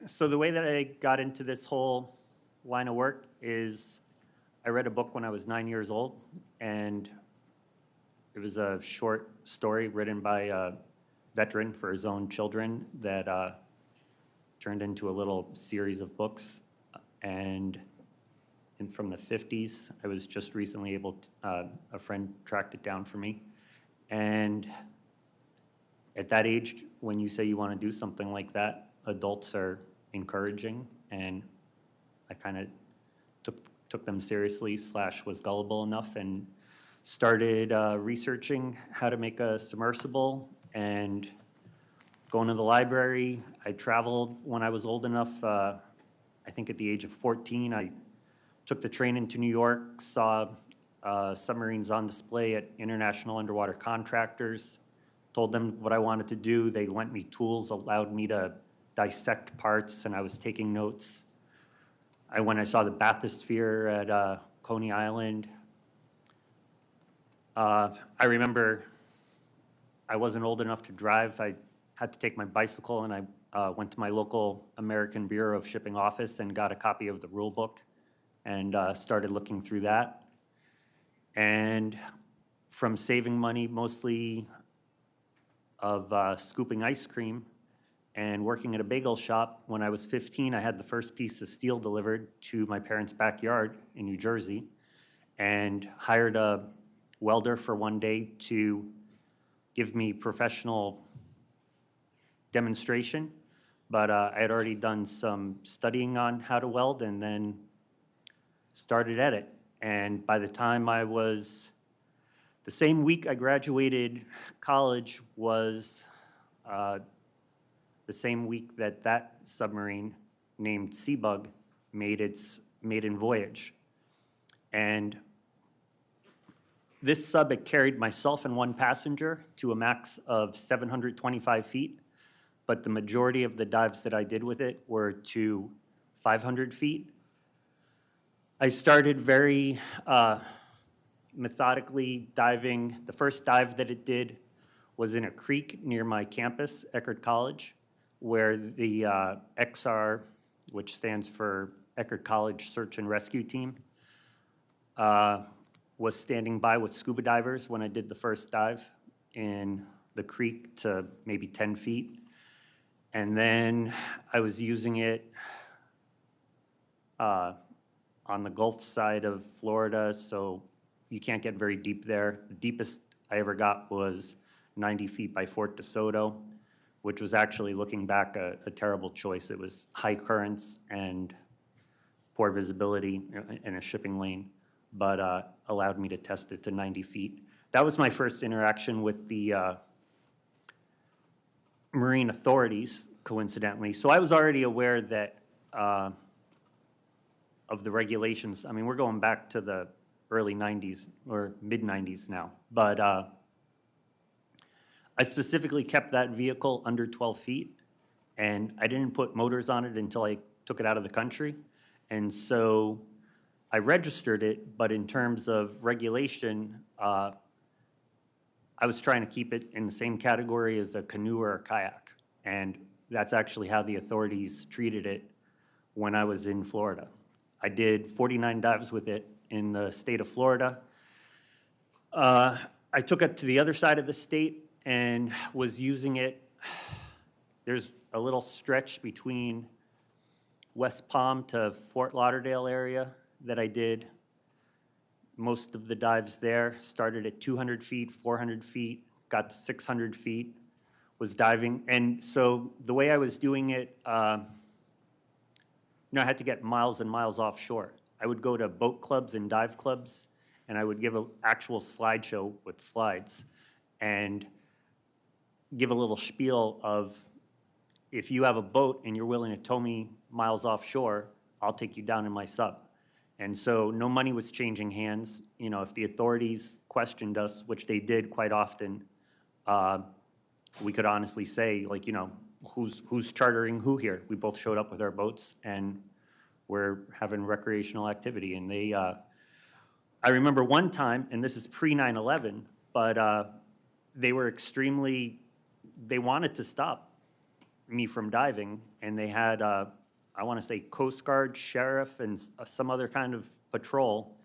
So the way that I got into this whole line of work is I read a book when I was 9 years old, and it was a short story written by a veteran for his own children that turned into a little series of books. And from the 50s, I was just recently able to, a friend tracked it down for me. And at that age, when you say you want to do something like that, adults are encouraging, and I kind of took them seriously / was gullible enough and started researching how to make a submersible and going to the library. I traveled when I was old enough. I think at the age of 14, I took the train into New York, saw submarines on display at international underwater contractors, told them what I wanted to do. They lent me tools, allowed me to dissect parts, and I was taking notes. When I saw the bathysphere at Coney Island, I remember I wasn't old enough to drive. I had to take my bicycle, and I went to my local American Bureau of Shipping office and got a copy of the rule book and started looking through that. And from saving money mostly of scooping ice cream and working at a bagel shop, when I was 15, I had the first piece of steel delivered to my parents' backyard in New Jersey and hired a welder for one day to give me professional demonstration. But I had already done some studying on how to weld and then started at it. And by the time the same week I graduated college was the same week that submarine named Seabug made its maiden voyage. And this sub had carried myself and one passenger to a max of 725 feet, but the majority of the dives that I did with it were to 500 feet. I started very methodically diving. The first dive that it did was in a creek near my campus, Eckerd College, where the XR, which stands for Eckerd College Search and Rescue Team, was standing by with scuba divers when I did the first dive in the creek to maybe 10 feet. And then I was using it on the Gulf side of Florida, so you can't get very deep there. The deepest I ever got was 90 feet by Fort DeSoto, which was actually, looking back, a terrible choice. It was high currents and poor visibility in a shipping lane, but allowed me to test it to 90 feet. That was my first interaction with the marine authorities, coincidentally. So I was already aware that of the regulations. I mean, we're going back to the early 90s or mid-90s now, but I specifically kept that vehicle under 12 feet, and I didn't put motors on it until I took it out of the country. And so I registered it, but in terms of regulation, I was trying to keep it in the same category as a canoe or a kayak. And that's actually how the authorities treated it when I was in Florida. I did 49 dives with it in the state of Florida. I took it to the other side of the state and was using it. There's a little stretch between West Palm to Fort Lauderdale area that I did most of the dives there. Started at 200 feet, 400 feet, got to 600 feet, was diving. And so the way I was doing it, I had to get miles and miles offshore. I would go to boat clubs and dive clubs, and I would give an actual slideshow with slides and give a little spiel of, if you have a boat and you're willing to tow me miles offshore, I'll take you down in my sub. And so no money was changing hands. You know, if the authorities questioned us, which they did quite often, we could honestly say, like, who's chartering who here? We both showed up with our boats and we're having recreational activity. And I remember one time, and this is pre 9/11, but they wanted to stop me from diving, and they had, I want to say, Coast Guard, sheriff, and some other kind of patrol.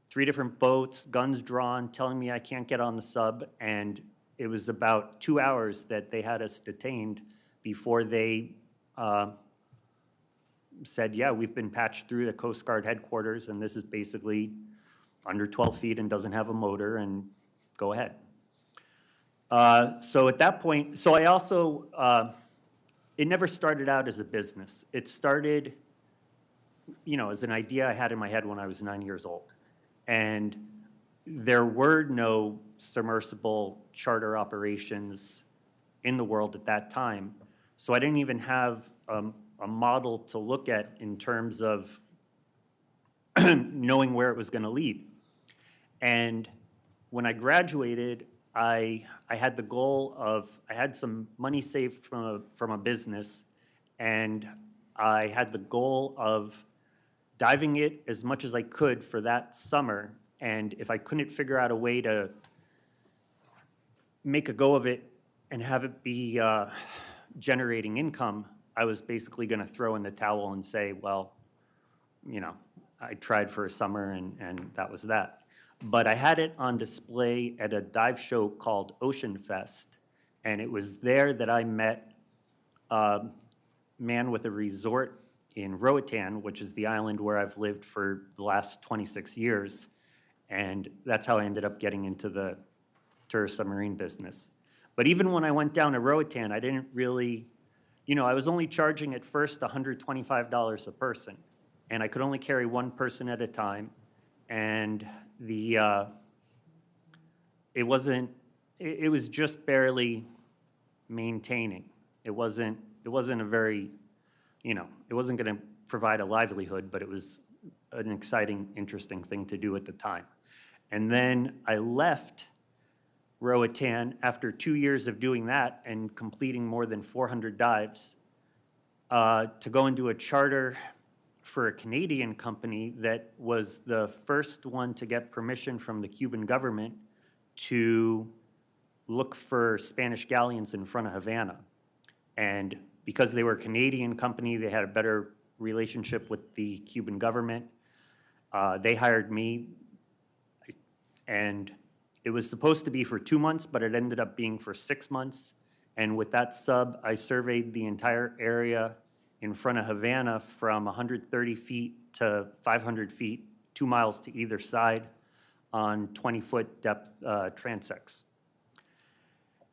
3 different boats, guns drawn, telling me I can't get on the sub, and it was about 2 hours that they had us detained before they said, yeah, we've been patched through the Coast Guard headquarters, and this is basically under 12 feet and doesn't have a motor, and go ahead. So at that point, so I also, it never started out as a business. It started, as an idea I had in my head when I was 9 years old. And there were no submersible charter operations in the world at that time. So I didn't even have a model to look at in terms of knowing where it was going to lead. And when I graduated, I had the goal of, I had some money saved from a business, and I had the goal of diving it as much as I could for that summer. And if I couldn't figure out a way to make a go of it and have it be generating income, I was basically going to throw in the towel and say, well, I tried for a summer and that was that. But I had it on display at a dive show called Ocean Fest, and it was there that I met a man with a resort in Roatan, which is the island where I've lived for the last 26 years, and that's how I ended up getting into the tourist submarine business. But even when I went down to Roatan, I didn't really, I was only charging at first $125 a person, and I could only carry one person at a time, and it was just barely maintaining. It wasn't a very, it wasn't going to provide a livelihood, but it was an exciting, interesting thing to do at the time. And then I left Roatan after 2 years of doing that and completing more than 400 dives to go into a charter for a Canadian company that was the first one to get permission from the Cuban government to look for Spanish galleons in front of Havana. And because they were a Canadian company, they had a better relationship with the Cuban government. They hired me, and it was supposed to be for 2 months, but it ended up being for 6 months. And with that sub, I surveyed the entire area in front of Havana from 130 feet to 500 feet, 2 miles to either side on 20-foot depth transects.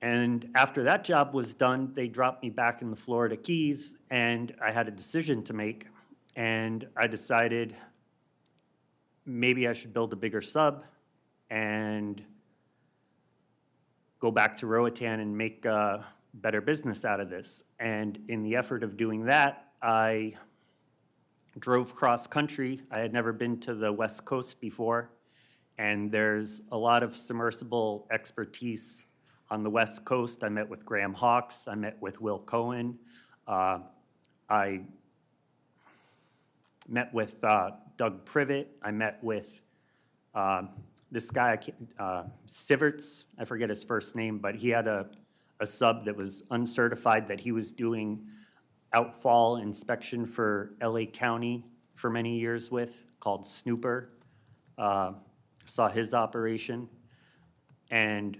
And after that job was done, they dropped me back in the Florida Keys, and I had a decision to make. And I decided maybe I should build a bigger sub and go back to Roatan and make better business out of this. And in the effort of doing that, I drove cross country. I had never been to the West Coast before, and there's a lot of submersible expertise on the West Coast. I met with Graham Hawkes. I met with Will Cohen. I met with Doug Privet. I met with this guy, Siverts. I forget his first name, but he had a sub that was uncertified that he was doing outfall inspection for LA County for many years with, called Snooper. Saw his operation. And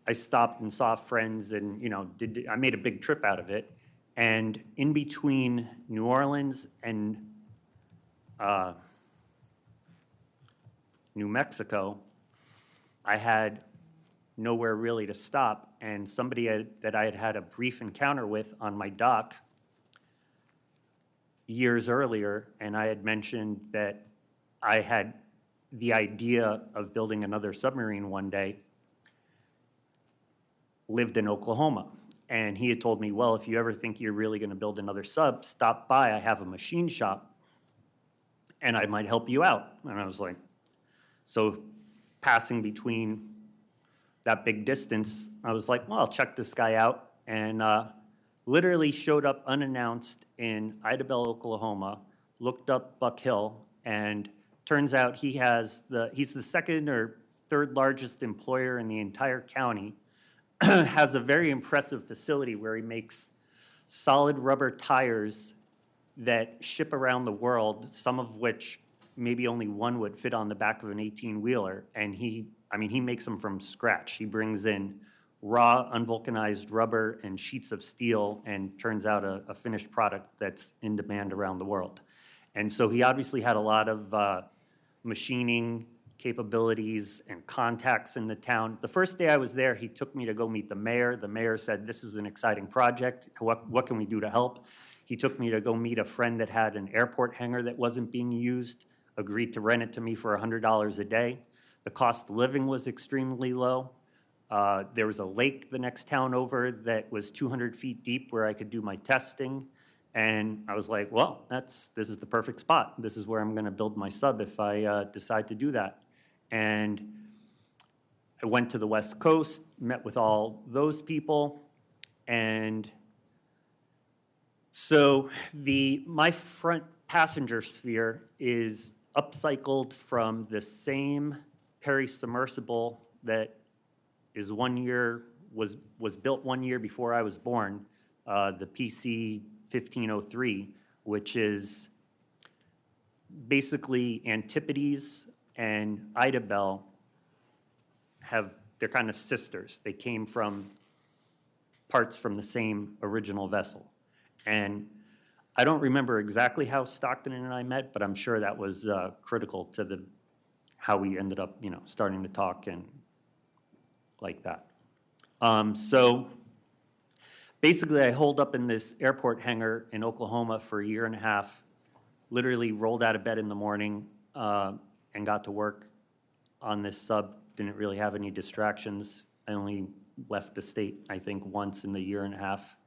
I stopped and saw friends and, I made a big trip out of it. And in between New Orleans and New Mexico, I had nowhere really to stop. And somebody that I had had a brief encounter with on my dock years earlier, and I had mentioned that I had the idea of building another submarine one day, lived in Oklahoma. And he had told me, well, if you ever think you're really going to build another sub, stop by. I have a machine shop, and I might help you out. And I was like, so passing between that big distance, I was like, well, I'll check this guy out. And literally showed up unannounced in Idabel, Oklahoma, looked up Buck Hill, and turns out he's the second or third largest employer in the entire county, has a very impressive facility where he makes solid rubber tires that ship around the world, some of which maybe only one would fit on the back of an 18-wheeler. And he makes them from scratch. He brings in raw, unvulcanized rubber and sheets of steel and turns out a finished product that's in demand around the world. And so he obviously had a lot of machining capabilities and contacts in the town. The first day I was there, he took me to go meet the mayor. The mayor said, "This is an exciting project. What can we do to help?" He took me to go meet a friend that had an airport hangar that wasn't being used, agreed to rent it to me for $100 a day. The cost of living was extremely low. There was a lake the next town over that was 200 feet deep where I could do my testing. And I was like, well, this is the perfect spot. This is where I'm going to build my sub if I decide to do that. And I went to the West Coast, met with all those people, and so my front passenger sphere is upcycled from the same Perry submersible that is was built 1 year before I was born, the PC 1503, which is basically Antipodes and Idabel they're kind of sisters. They came from parts from the same original vessel. And I don't remember exactly how Stockton and I met, but I'm sure that was critical to how we ended up, starting to talk and like that. So basically, I holed up in this airport hangar in Oklahoma for a year and a half, literally rolled out of bed in the morning and got to work on this sub. Didn't really have any distractions. I only left the state, I think, once in the year and a half.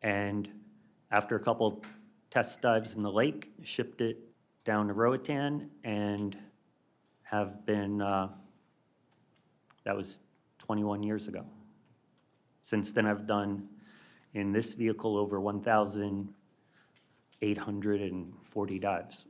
And after a couple test dives in the lake, shipped it down to Roatan and have been, that was 21 years ago. Since then, I've done in this vehicle over 1,840 dives.